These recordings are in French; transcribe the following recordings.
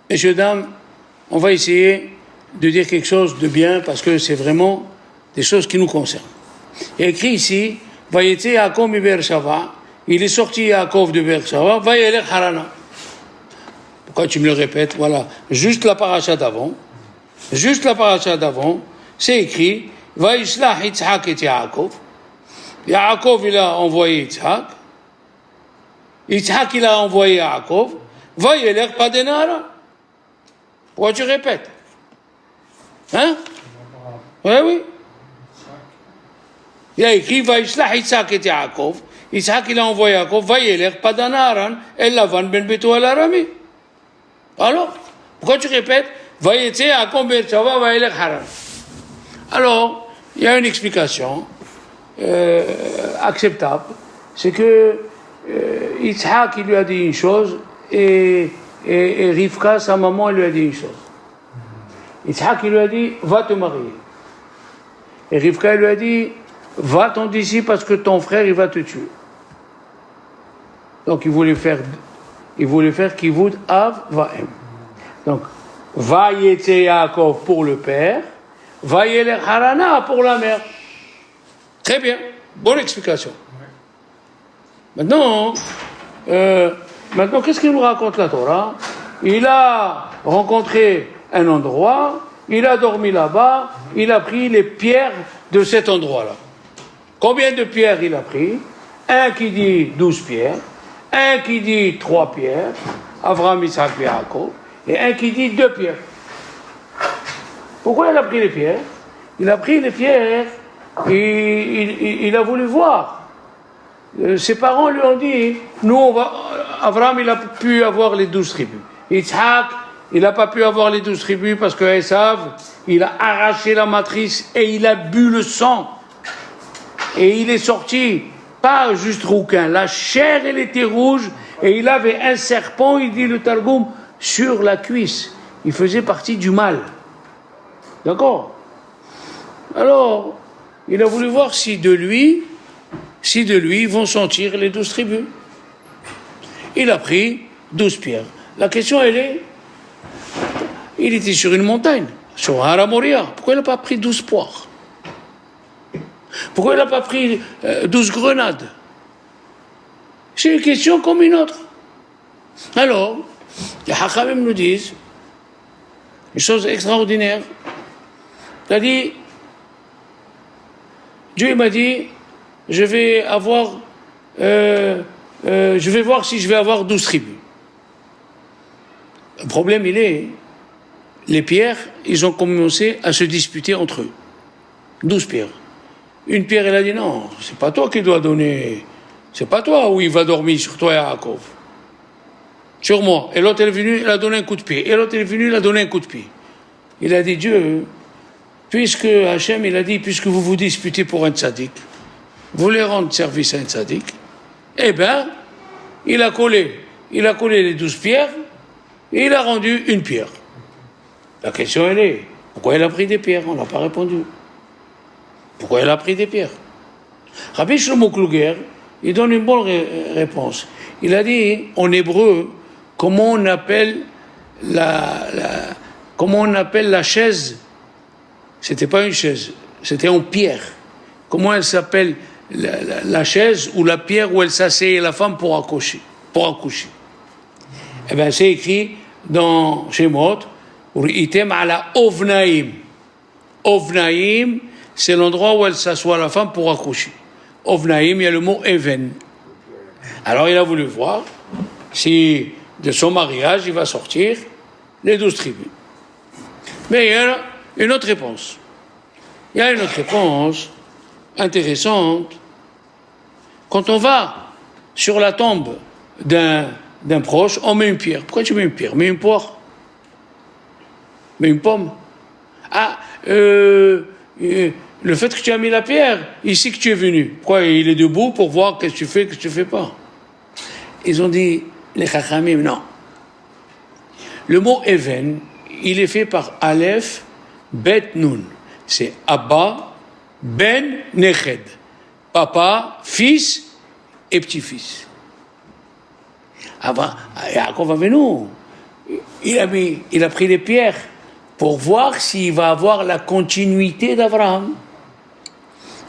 Messieurs, dames, on va essayer de dire quelque chose de bien parce que c'est vraiment des choses qui nous concernent. Il y a écrit ici, Vayetse Yaakov mi Beershava, il est sorti Yaakov de Beershava, Vayelech Harana. Pourquoi tu me le répètes? Voilà, juste la paracha d'avant, c'est écrit, Vayishlach Yitzhak et Yaakov. Yaakov, il a envoyé Yitzhak. Yitzhak, il a envoyé Yaakov. Vayelech Padenara. Pourquoi tu répètes? Hein? Oui. Il a écrit Vayishlach Yitzhak et Yaakov. Yitzhak, il a envoyé Yaakov. Vayelech Padanaran El Lavan ben Beto el Arami. Alors, pourquoi tu répètes Vayetse Yaakov Beershava Vayelech Haran? Alors, il y a une explication acceptable. C'est que Yitzhak, il lui a dit une chose et Rivka, sa maman, elle lui a dit une chose. Yitzhak, il lui a dit, va te marier. Et Rivka, elle lui a dit, va-t'en d'ici parce que ton frère, il va te tuer. Donc, il voulait faire Kivud Av Vaem. Donc, Vayetse Yaakov pour le père, Vayelech Harana pour la mère. Très bien, bonne explication. Maintenant, qu'est-ce qu'il nous raconte la Torah? Il a rencontré un endroit, il a dormi là-bas, il a pris les pierres de cet endroit-là. Combien de pierres il a pris? Un qui dit 12 pierres, un qui dit 3 pierres, Avraham, Isaac et Yaakov, et un qui dit 2 pierres. Pourquoi il a pris les pierres? Il a pris les pierres et il a voulu voir. Ses parents lui ont dit, Avraham, il a pu avoir les 12 tribus. Yitzhak, il n'a pas pu avoir les 12 tribus parce que Esav, il a arraché la matrice et il a bu le sang. Et il est sorti, pas juste rouquin, la chair, elle était rouge et il avait un serpent, il dit le Targum, sur la cuisse. Il faisait partie du mal. D'accord? Alors, il a voulu voir si de lui vont sortir les 12 tribus. Il a pris 12 pierres. La question, elle est, il était sur une montagne, sur Har Moria. Pourquoi il n'a pas pris 12 poires? Pourquoi il n'a pas pris 12 grenades? C'est une question comme une autre. Alors, les Hachamim nous disent une chose extraordinaire. Il a dit, Dieu m'a dit, je vais voir si je vais avoir 12 tribus. Le problème, les pierres, ils ont commencé à se disputer entre eux. 12 pierres. Une pierre, elle a dit, non, c'est pas toi qui dois donner, c'est pas toi où il va dormir, sur toi, Yaakov. Sur moi. Et l'autre, elle est venue, elle a donné un coup de pied. Et l'autre, elle est venue, elle a donné un coup de pied. Il a dit, Dieu, puisque Hachem, il a dit, puisque vous vous disputez pour un tzaddik, vous voulez rendre service à un tzaddik, eh bien, il a collé les 12 pierres, et il a rendu une pierre. La question, elle est, pourquoi il a pris des pierres? On n'a pas répondu. Pourquoi il a pris des pierres? Rabbi Shlomo Kluger, il donne une bonne réponse. Il a dit, en hébreu, comment on appelle la chaise? C'était pas une chaise, c'était en pierre. Comment elle s'appelle la chaise ou la pierre où elle s'asseyait la femme pour accoucher? Eh bien, c'est écrit dans Shemot, Uri'item ala ovnaim. Ovnaim, c'est l'endroit où elle s'assoit la femme pour accoucher. Ovnaim, il y a le mot even. Alors, il a voulu voir si de son mariage, il va sortir les 12 tribus. Mais il y a une autre réponse. Il y a une autre réponse intéressante. Quand on va sur la tombe d'un proche, on met une pierre. Pourquoi tu mets une pierre? Mets une poire. Mets une pomme. Le fait que tu as mis la pierre, ici que tu es venu. Pourquoi il est debout pour voir qu'est-ce que tu fais, qu'est-ce que tu fais pas? Ils ont dit, les Chachamim, non. Le mot Even, il est fait par Aleph, Bet, Nun. C'est Abba, Ben, Neched. Papa, fils et petit-fils. Yaakov Avinu, il a pris les pierres pour voir s'il va avoir la continuité d'Abraham.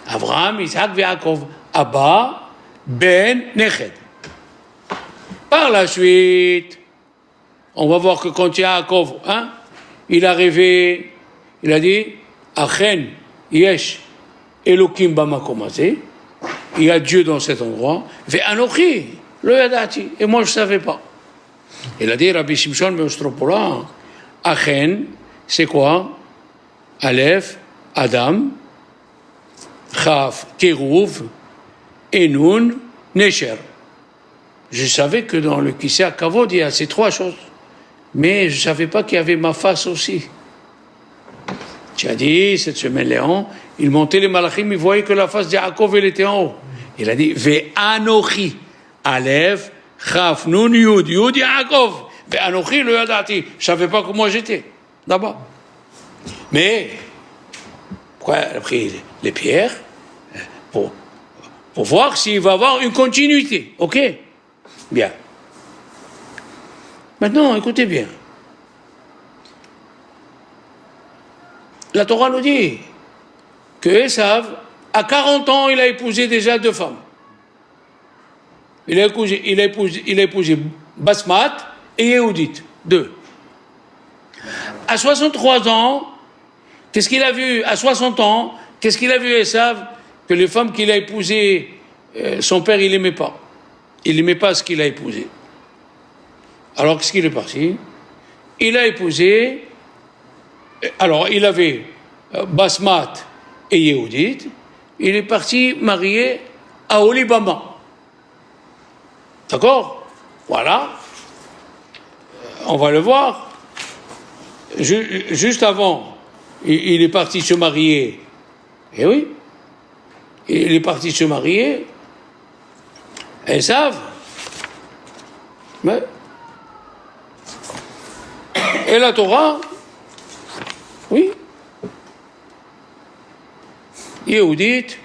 Abraham, Isaac, Yaakov, Abba, Ben, Neched. Par la suite, on va voir que quand Yaakov, il a rêvé, il a dit, Achen, Yesh, Elokim bamakom hazeh, il y a Dieu dans cet endroit, Ve'anochi, lo yadati, et moi je ne savais pas. Il a dit, Rabbi Shimshon Beostropola, Achen, c'est quoi? Aleph, Adam, Chaf, Kérouv, et Nun, Nesher. Je savais que dans le Kisei HaKavod, il y a ces trois choses. Mais je ne savais pas qu'il y avait ma face aussi. Tu as dit, cette semaine, Léon, il montait les malachim, il voyait que la face d'Yaakov, elle était en haut. Il a dit, Ve'anochi, Aleph, Chaf, Nun, Yud, Yud, Yaakov. Ve'anochi, le Yadati. Je ne savais pas comment j'étais, là-bas. Mais, pourquoi il a pris les pierres? Pour voir s'il va avoir une continuité. OK? Bien. Maintenant, écoutez bien. La Torah nous dit que Esav, à 40 ans, il a épousé déjà 2 femmes. Il a épousé Basmat et Yehudit, 2. À 63 ans, qu'est-ce qu'il a vu? À 60 ans, qu'est-ce qu'il a vu Esav? Que les femmes qu'il a épousées, son père, il n'aimait pas. Il n'aimait pas ce qu'il a épousé. Alors, qu'est-ce qu'il est parti? Il a épousé... Alors, il avait Basmat et Yehudit. Il est parti marier à Olibama. D'accord? Voilà. On va le voir. Juste avant, il est parti se marier. Eh oui. Il est parti se marier. Elles savent. Mais... Et la Torah, oui, Yehudit,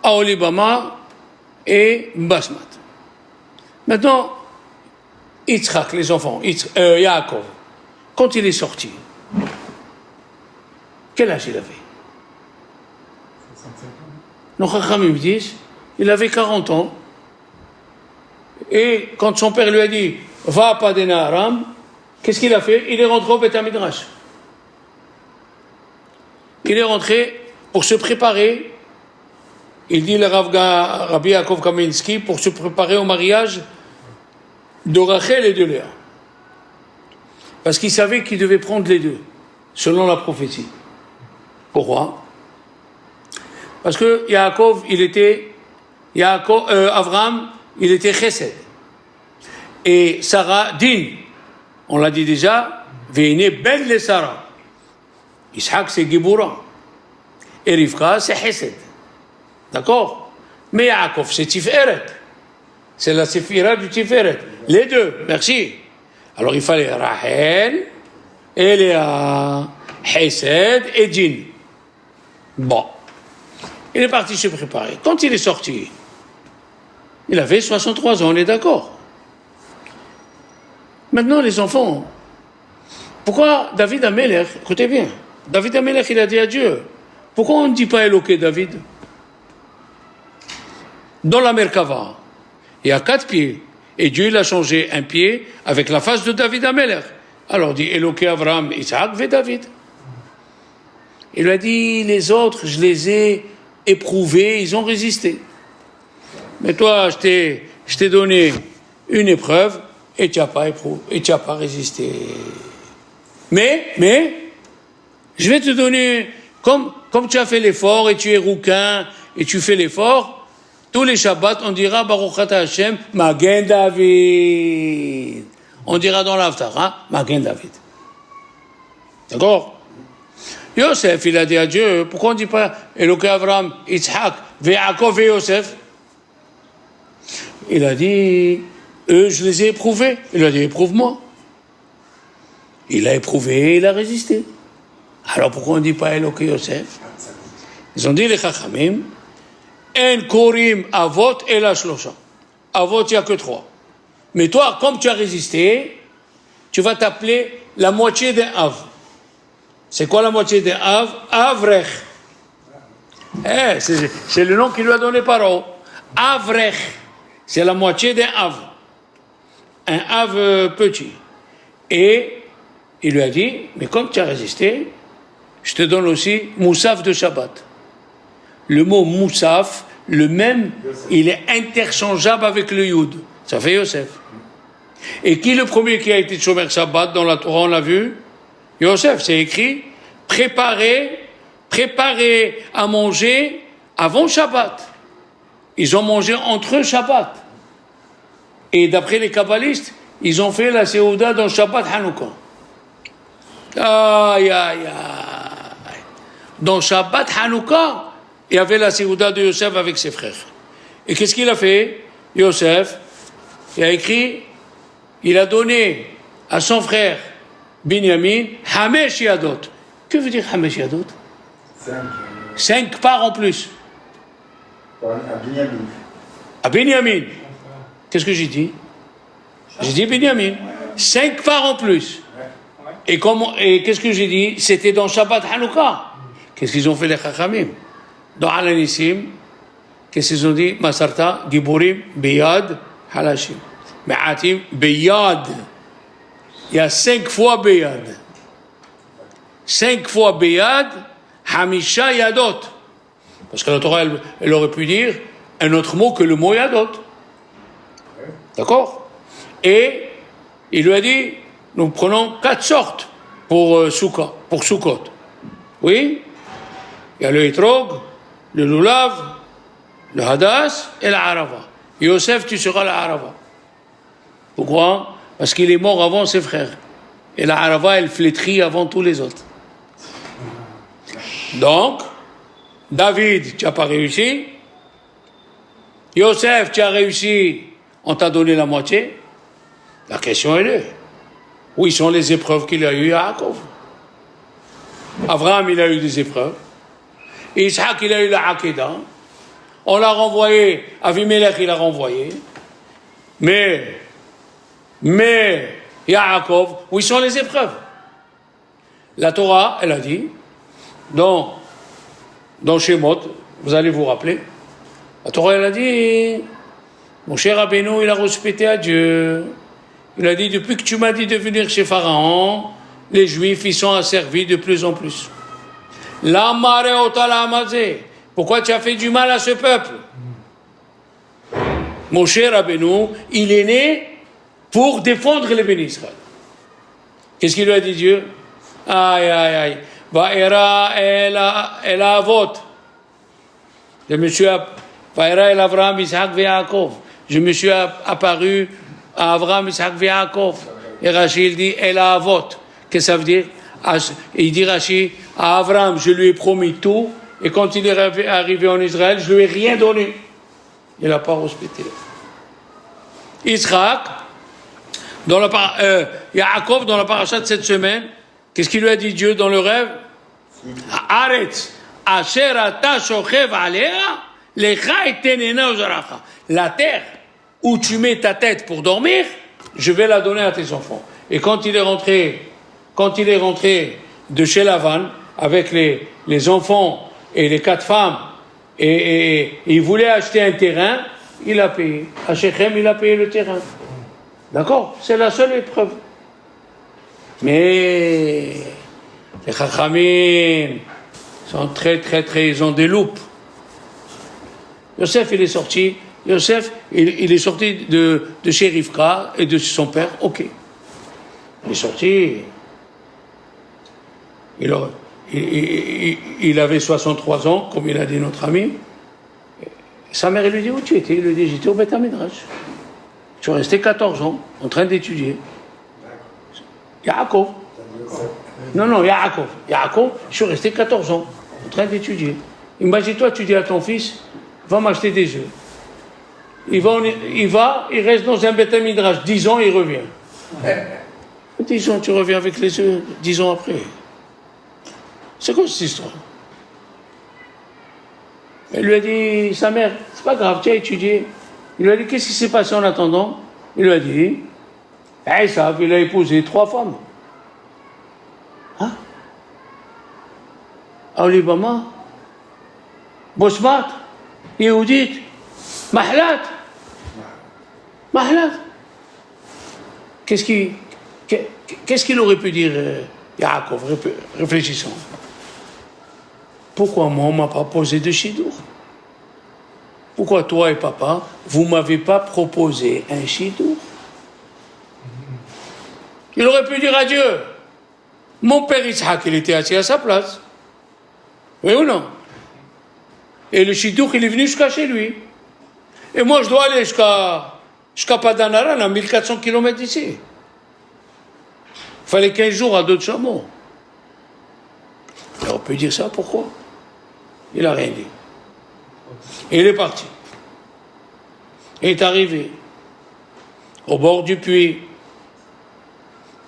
Aolibama et Basmat. Maintenant, Yitzhak, les enfants, Yaakov, quand il est sorti, quel âge il avait? 65 ans. Nos Chachamim disent, il avait 40 ans, et quand son père lui a dit, va à Padena Aram, qu'est-ce qu'il a fait? Il est rentré au Beth Midrash. Il est rentré pour se préparer, il dit le Rabbi Yaakov Kaminsky, pour se préparer au mariage de Rachel et de Léa. Parce qu'il savait qu'il devait prendre les deux, selon la prophétie. Pourquoi? Parce que Avraham, il était Chesed. Et Sarah, Din, on l'a dit déjà, Veine Ben le Sarah. Ishaq, c'est Gibura. Et Rivka, c'est Chesed. D'accord? Mais Yaakov, c'est Tiferet. C'est la Séphira du Tiferet. Les deux, merci. Alors il fallait Rachel, et Léa, Chesed et Din. Bon. Il est parti se préparer. Quand il est sorti, il avait 63 ans, on est d'accord. Maintenant, les enfants, pourquoi David Amelech, écoutez bien, David Amelech, il a dit à Dieu, pourquoi on ne dit pas Éloqué David? Dans la Merkava, il y a 4 pieds, et Dieu il a changé un pied avec la face de David Amelech. Alors dit Éloqué Abraham, Isaac, ve David. Il a dit, les autres, je les ai éprouvés, ils ont résisté. Mais toi, je t'ai donné une épreuve, et tu n'as pas éprouvé, et tu n'as pas résisté. Mais, je vais te donner, comme tu as fait l'effort, et tu es rouquin, et tu fais l'effort, tous les Shabbats, on dira, Baruch Ata Hashem, Magen David. On dira dans l'Haftara, Magen David. D'accord? Yosef, il a dit à Dieu, pourquoi on ne dit pas Éloqué Abraham, Yitzhak, Yaakov et Yosef? Il a dit, eux, je les ai éprouvés. Il a dit, éprouve-moi. Il a éprouvé, il a résisté. Alors pourquoi on ne dit pas Éloqué Yosef? Ils ont dit les Chachamim, En Korim Avot et la Shlosha. Avot, il n'y a que 3. Mais toi, comme tu as résisté, tu vas t'appeler la moitié d'un Av. C'est quoi la moitié d'un Av? Avrech. C'est le nom qu'il lui a donné Paro. Avrech. C'est la moitié d'un Av. Un Av petit. Et il lui a dit, mais comme tu as résisté, je te donne aussi Moussaf de Shabbat. Le mot Moussaf, le même, il est interchangeable avec le Yud. Ça fait Yosef. Et qui est le premier qui a été Shomer Shabbat dans la Torah, on l'a vu? Yosef, c'est écrit, préparer à manger avant Shabbat. Ils ont mangé entre eux Shabbat. Et d'après les kabbalistes, ils ont fait la Séouda dans Shabbat Hanouka. Aïe, aïe, aïe. Dans Shabbat Hanouka, il y avait la Séouda de Yosef avec ses frères. Et qu'est-ce qu'il a fait? Yosef, il a écrit, il a donné à son frère Binyamin Hamesh Yadot. Que veut dire Hamesh Yadot? 5 parts en plus. À Binyamin. Qu'est-ce que j'ai dit? J'ai dit Binyamin. 5 parts en plus. Et qu'est-ce que j'ai dit? C'était dans Shabbat Hanouka. Qu'est-ce qu'ils ont fait les Chachamim? Dans Alanissim, qu'est-ce qu'ils ont dit? Masarta, Giburim, Beyad, Halashim. Me'atim, Beyad. Il y a 5 fois Beyad. 5 fois Beyad, Hamisha Yadot. Parce que la Torah, elle aurait pu dire un autre mot que le mot Yadot. D'accord? Et il lui a dit, nous prenons 4 sortes pour Sukkot. Oui? Il y a le Etrog, le Lulav, le Hadas et la Arava. Yosef, tu seras la Arava. Pourquoi? Parce qu'il est mort avant ses frères. Et la Arava, elle flétrit avant tous les autres. Donc, David, tu n'as pas réussi. Yosef, tu as réussi. On t'a donné la moitié. La question est là. Où sont les épreuves qu'il a eues à Yaakov? Abraham, il a eu des épreuves. Isaac, il a eu la Hakeda. On l'a renvoyé. Avimelech, il l'a renvoyé. Mais Yaakov, où sont les épreuves? La Torah, elle a dit, dans Shemot, vous allez vous rappeler, la Torah, elle a dit, mon cher Rabbeinu, il a respecté à Dieu. Il a dit, depuis que tu m'as dit de venir chez Pharaon, les Juifs, ils sont asservis de plus en plus. Pourquoi tu as fait du mal à ce peuple? Mon cher Rabbeinu, il est né pour défendre les bénis Israël. Qu'est-ce qu'il lui a dit Dieu? Aïe, aïe, aïe. Vaera el avot. Je me suis Vaera el Avraham, Isaac et Yaakov. Je me suis apparu à Avraham, Isaac et Yaakov. Et Rachid dit el avot. Qu'est-ce que ça veut dire? Il dit Rachid, à Avraham, je lui ai promis tout, et quand il est arrivé en Israël, je lui ai rien donné. Il n'a pas respecté. Israël, Yaakov, dans la paracha de cette semaine, qu'est-ce qu'il lui a dit Dieu dans le rêve? Haaretz, asher ata shochev alea, lecha etenena ozaracha. La terre où tu mets ta tête pour dormir, je vais la donner à tes enfants. Et quand il est rentré de chez Lavan, avec les enfants et les 4 femmes, et il voulait acheter un terrain, il a payé. À Shechem, il a payé le terrain. D'accord? C'est la seule épreuve. Mais les Chachamim sont très, ils ont des loupes. Yosef, il est sorti de chez Rivka et de son père, ok. Il est sorti, il avait 63 ans, comme il a dit notre ami. Sa mère, elle lui dit, où tu étais? Il lui dit, j'étais au Beth Midrash. Je suis resté 14 ans, en train d'étudier. Yaakov. Non, Yaakov. Je suis resté 14 ans, en train d'étudier. Imagine-toi, tu dis à ton fils, va m'acheter des œufs. Il reste dans un Beth Midrash 10 ans, il revient. 10 ans, tu reviens avec les œufs, 10 ans après. C'est quoi cette histoire? Elle lui a dit, sa mère, c'est pas grave, tu as étudié. Il lui a dit, qu'est-ce qui s'est passé en attendant? Il lui a dit, Esav, il a épousé 3 femmes. Hein? Alibama, Bosmat, Yehudit, Mahlat. Mahlat. Qu'est-ce qu'il aurait pu dire Yaakov, réfléchissons. Pourquoi moi, on ne m'a pas posé de chidour? Pourquoi toi et papa, vous ne m'avez pas proposé un chidour? Il aurait pu dire à Dieu, mon père Isaac, il était assis à sa place. Oui ou non? Et le chidour, il est venu jusqu'à chez lui. Et moi, je dois aller jusqu'à Padanaran, à 1400 km d'ici. Il fallait 15 jours à 2 de chameaux. Alors on peut dire ça, pourquoi? Il n'a rien dit. Et il est parti. Il est arrivé au bord du puits.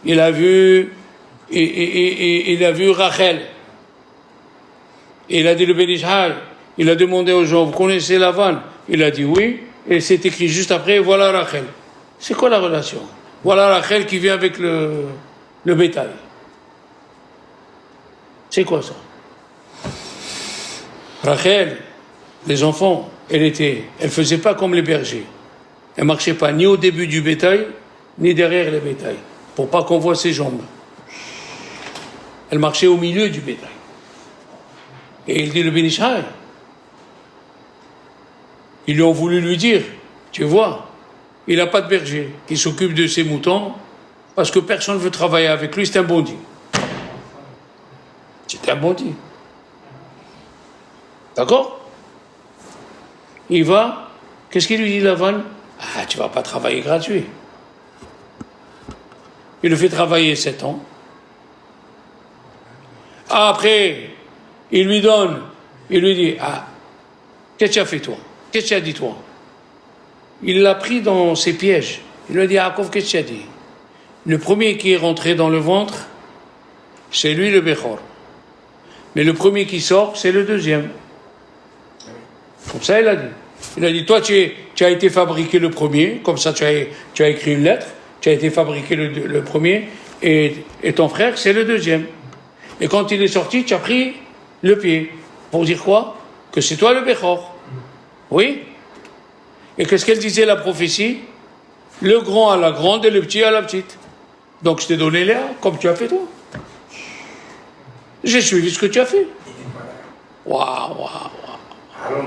Il a vu Rachel. Il a dit le Ben Ishal. Il a demandé aux gens, vous connaissez Lavan? Il a dit oui. Et c'est écrit juste après, voilà Rachel. C'est quoi la relation? Voilà Rachel qui vient avec le bétail. C'est quoi ça? Rachel, les enfants, elle faisait pas comme les bergers. Elle marchait pas ni au début du bétail, ni derrière les bétails, pour pas qu'on voit ses jambes. Elle marchait au milieu du bétail. Et il dit le Ben Ishai. Ils lui ont voulu lui dire, tu vois, il n'a pas de berger qui s'occupe de ses moutons parce que personne ne veut travailler avec lui, c'est un bandit. C'est un bandit. D'accord? Il va, qu'est-ce qu'il lui dit Lavan? Ah, tu ne vas pas travailler gratuit. Il le fait travailler 7 ans. Après, il lui dit, ah, qu'est-ce que tu as fait toi? Qu'est-ce que tu as dit toi? Il l'a pris dans ses pièges. Il lui a dit, Yaakov, qu'est-ce que tu as dit? Le premier qui est rentré dans le ventre, c'est lui le Bechor. Mais le premier qui sort, c'est le deuxième. Comme ça, il a dit. Il a dit, toi, tu as été fabriqué le premier, comme ça, tu as écrit une lettre, tu as été fabriqué le premier, et ton frère, c'est le deuxième. Et quand il est sorti, tu as pris le pied. Pour dire quoi? Que c'est toi le Bechor. Oui? Et qu'est-ce qu'elle disait la prophétie? Le grand à la grande et le petit à la petite. Donc je t'ai donné l'air, comme tu as fait toi. J'ai suivi ce que tu as fait. Waouh, waouh, waouh.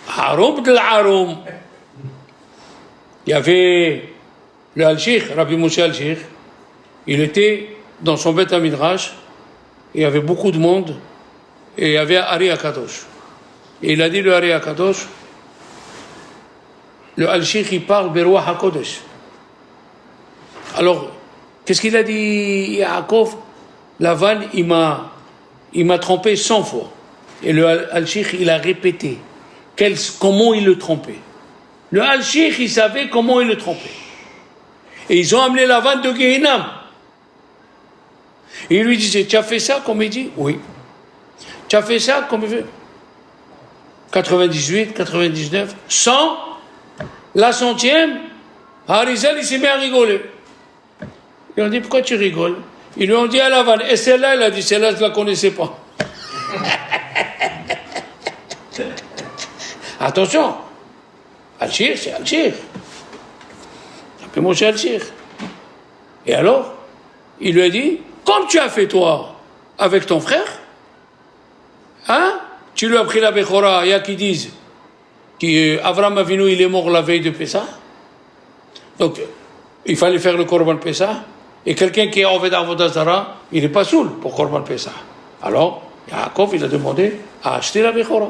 Haroum de l'Haroum. Il y avait le Al-Sheikh, Rabbi Moshe Al-Sheikh. Il était dans son Beth Midrash. Il y avait beaucoup de monde. Et il y avait Ari Akadosh. Et il a dit le Ari Akadosh, le Al-Sheikh, il parle Beruach HaKodesh. Alors, qu'est-ce qu'il a dit, Yaakov? Lavan, il m'a trompé 100 fois. Et le Al-Sheikh, il a répété comment il le trompait. Le Al-Sheikh, il savait comment il le trompait. Et ils ont amené Lavan de Gehinam. Et il lui disait, tu as fait ça comme il dit? Oui. Tu as fait ça comme il veut? 98, 99, 100, la 100e, Harizal, il s'est mis à rigoler. Ils ont dit, pourquoi tu rigoles? Ils lui ont dit à Lavan, et celle-là, il a dit, celle-là, je ne la connaissais pas. Attention, Al-Shir, c'est Al-Shir. Appelez Moshe Al-Shir. Et alors, il lui a dit, comme tu as fait toi avec ton frère, hein? Tu lui as pris la Bechora, il y a qui disent qu'Avram Avinu, il est mort la veille de Pessah. Donc, il fallait faire le Korban Pessah. Et quelqu'un qui est Oved Avodah Zara, il n'est pas saoul pour Korban Pessah. Alors, Yaakov, il a demandé à acheter la Bechora.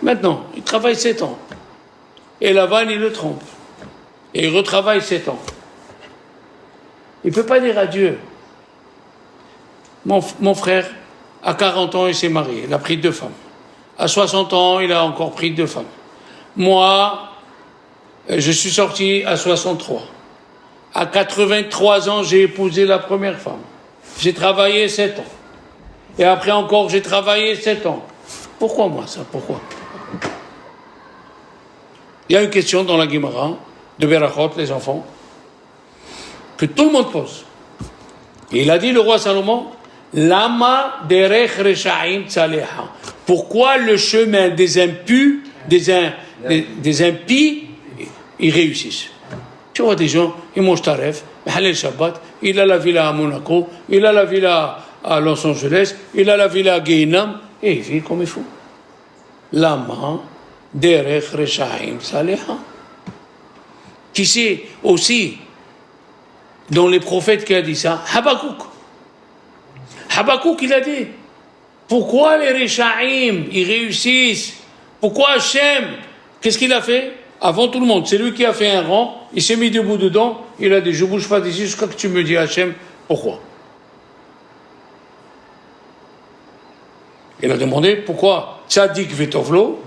Maintenant, il travaille 7 ans. Et Lavan, il le trompe. Et il retravaille 7 ans. Il ne peut pas dire à Dieu, mon frère, à 40 ans, il s'est marié, il a pris 2 femmes. À 60 ans, il a encore pris 2 femmes. Moi, je suis sorti à 63. À 83 ans, j'ai épousé la première femme. J'ai travaillé 7 ans. Et après encore, j'ai travaillé 7 ans. Pourquoi moi ça? Pourquoi? Il y a une question dans la Guimara. de Berachot, les enfants, que tout le monde pose. Et il a dit, le roi Salomon, Lama derech reshaim tzaleha. Pourquoi le chemin des impus, des impies, ils réussissent? Tu vois des gens, ils mangent taref, Halal Shabbat, il a la villa à Monaco, il a la villa à Los Angeles, il a la villa à Guéhinam, et il vit comme il faut. Lama derech reshaim tzaleha. Qui c'est aussi, dans les prophètes qui a dit ça, Habakouk. Habakouk, il a dit, pourquoi les Réchaïm, ils réussissent? Pourquoi Hachem? Qu'est-ce qu'il a fait? Avant tout le monde, c'est lui qui a fait un rang, il s'est mis debout dedans, il a dit, je bouge pas d'ici jusqu'à que tu me dis Hachem, pourquoi? Il a demandé, pourquoi Tzadik vetovlo,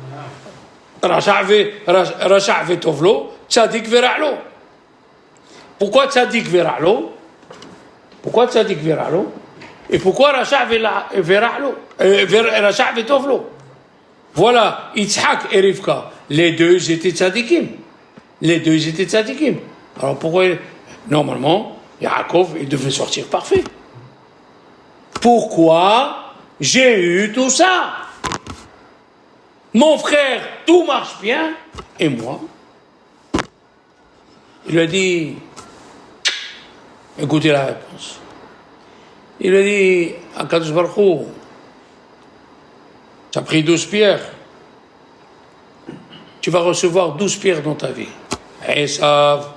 Racha vetovlo, Tzadik vera'lo. Pourquoi Tzadik vera'lo? Pourquoi Tzadik vera'lo? Et pourquoi Racha vera'lo? Racha vetovlo? Voilà, Yitzhak et Rivka, les deux étaient tzadikim. Les deux étaient tzadikim. Alors pourquoi, normalement, Yaakov, il devait sortir parfait. Pourquoi j'ai eu tout ça? Mon frère, tout marche bien, et moi? Il lui a dit, écoutez la réponse. Il lui a dit, Akadosh Baruch Hu, tu as pris 12 pierres, tu vas recevoir 12 pierres dans ta vie. Esav,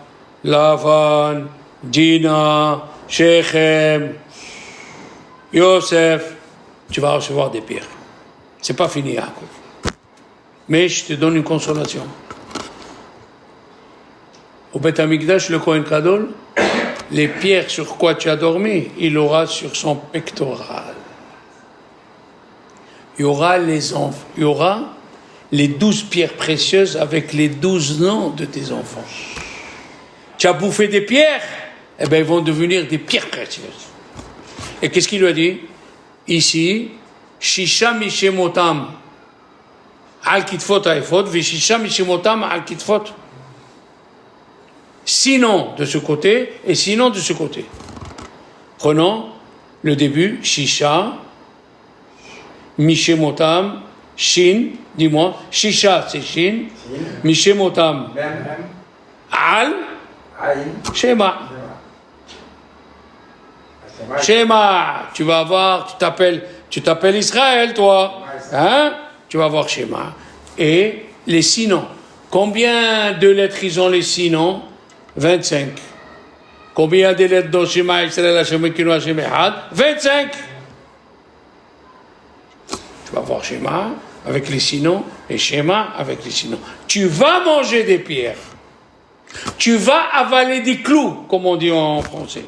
Lavan, Dina, Shechem, Yosef, tu vas recevoir des pierres. C'est pas fini, Yaakov. Mais je te donne une consolation. Au Beth Amikdash, le Kohen Kadol, les pierres sur quoi tu as dormi, il aura sur son pectoral. Il y aura les 12 pierres précieuses avec les 12 noms de tes enfants. Tu as bouffé des pierres, eh bien, ils vont devenir des pierres précieuses. Et qu'est-ce qu'il lui a dit? Ici, Shisha Mishemotam al kitfot haefot, Vishisha Mishemotam al kitfot. Sinon de ce côté et sinon de ce côté. Prenons le début, Shisha, Mishemotam, Shin, dis-moi, Shisha c'est Shin, Mishemotam, Al, Shema. Shema, tu vas avoir, tu t'appelles Israël, toi, hein? Tu vas avoir Shema. Et les 6 noms. Combien de lettres ils ont les 6 noms? 25. Combien de lettres dans Shema Israël Hashem Ekinu Hashem Echad? 25. Tu vas voir Shema avec les 6 noms et Shema avec les 6 noms. Tu vas manger des pierres. Tu vas avaler des clous, comme on dit en français.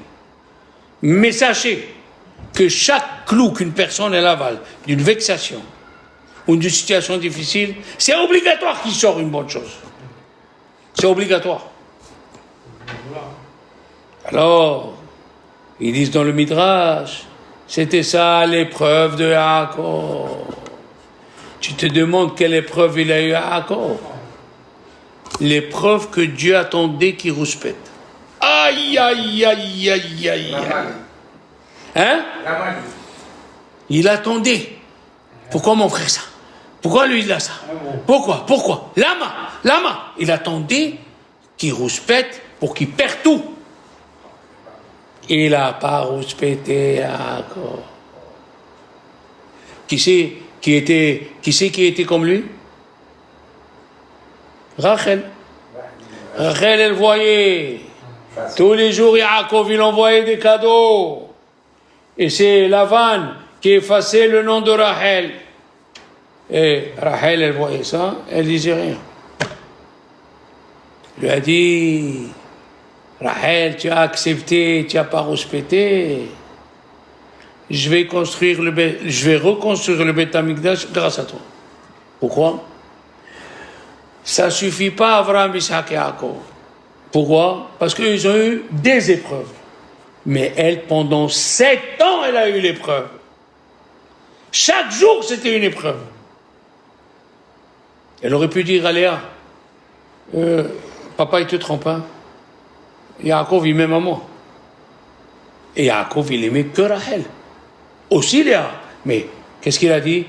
Mais sachez que chaque clou qu'une personne elle avale d'une vexation ou d'une situation difficile, c'est obligatoire qu'il sort une bonne chose. C'est obligatoire. Alors, ils disent dans le Midrash, c'était ça l'épreuve de Yaakov. Tu te demandes quelle épreuve il a eu à Yaakov. L'épreuve que Dieu attendait qu'il rouspète. Aïe, aïe, aïe, aïe, aïe, aïe. Hein? Il attendait. Pourquoi mon frère ça? Pourquoi lui il a ça? Pourquoi? Lama. Il attendait qu'il rouspète pour qu'il perde tout. Il n'a pas rouspété encore. Qui c'est qui était comme lui? Rachel. Rachel, elle voyait. Tous les jours, Yaakov, il envoyait des cadeaux. Et c'est Lavan qui effaçait le nom de Rachel. Et Rachel, elle voyait ça, elle disait rien. Il lui a dit, Rachel, tu as accepté, tu n'as pas respecté. Je vais reconstruire le Beth Amikdash grâce à toi. Pourquoi? Ça ne suffit pas, Avraham, Isaac et Yaakov. Pourquoi? Parce qu'ils ont eu des épreuves. Mais elle, pendant 7 ans, elle a eu l'épreuve. Chaque jour, c'était une épreuve. Elle aurait pu dire à Léa, papa, il te trompe, hein. Yaakov, il m'aime à moi. Et Yaakov, il aimait que Rachel. Aussi Léa. Mais qu'est-ce qu'il a dit?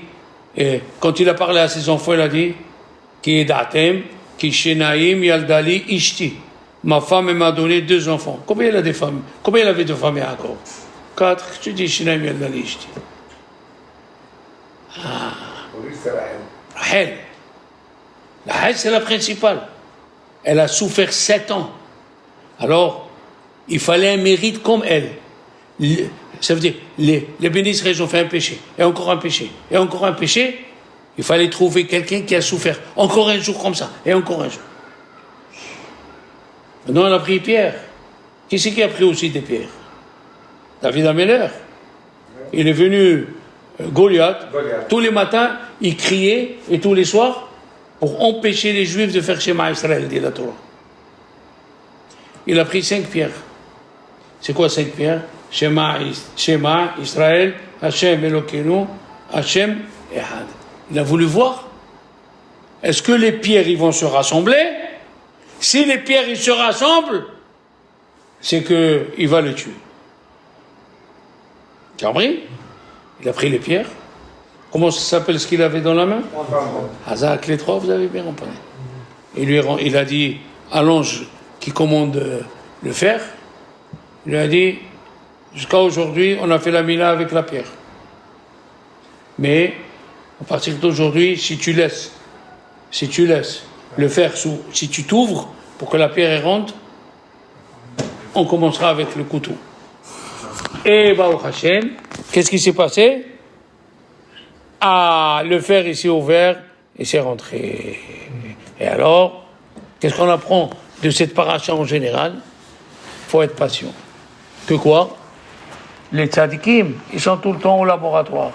Et quand il a parlé à ses enfants, il a dit Ki edatem, ki shenaim yaldali ishti. Ma femme m'a donné 2 enfants. Combien il a des femmes? Combien il avait de femmes, Yaakov? 4. Tu dis shenaim yaldali ishti. Pour lui, c'est Rahel. Rachel. Rachel, c'est la principale. Elle a souffert 7 ans. Alors, il fallait un mérite comme elle. Ça veut dire, les bénis Israël ont fait un péché, et encore un péché, et encore un péché. Il fallait trouver quelqu'un qui a souffert encore un jour comme ça, et encore un jour. Maintenant, on a pris Pierre. Qui c'est qui a pris aussi des pierres? David Améler. Il est venu, Goliath. Tous les matins, il criait, et tous les soirs, pour empêcher les Juifs de faire Shema Israël, dit la Torah. Il a pris 5 pierres. C'est quoi 5 pierres? Shema Israël, Hashem Elokeinu, Hashem Ehad. Il a voulu voir. Est-ce que les pierres ils vont se rassembler? Si les pierres ils se rassemblent, c'est que il va le tuer. Tu as compris? Il a pris les pierres. Comment ça s'appelle ce qu'il avait dans la main? Hazak les 3, vous avez bien compris. Il a dit à l'ange qui commande le fer, il lui a dit jusqu'à aujourd'hui, on a fait la mina avec la pierre. Mais, à partir d'aujourd'hui, si tu laisses le fer si tu t'ouvres pour que la pierre rentre, on commencera avec le couteau. Et, Baruch Hashem, qu'est-ce qui s'est passé? Ah, le fer ici ouvert et c'est rentré. Et alors, qu'est-ce qu'on apprend de cette paracha en général? Il faut être patient. Que quoi? Les tzadikim, ils sont tout le temps au laboratoire.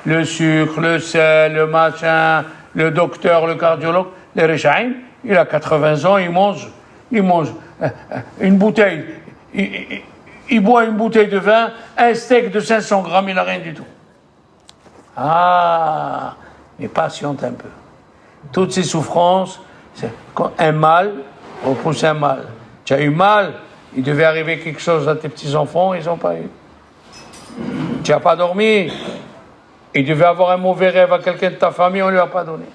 Le sucre, le sel, le machin, le docteur, le cardiologue. Les Rechaim, il a 80 ans, il mange une bouteille. Il boit une bouteille de vin, un steak de 500 grammes, il n'a rien du tout. Ah, mais patiente un peu. Toutes ces souffrances, c'est un mal repousse un mal. Tu as eu mal, il devait arriver quelque chose à tes petits-enfants, ils n'ont pas eu. Tu n'as pas dormi, il devait avoir un mauvais rêve à quelqu'un de ta famille, on ne lui a pas donné.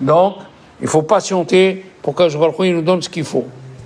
Donc, il faut patienter pour que Baruch Hu nous donne ce qu'il faut.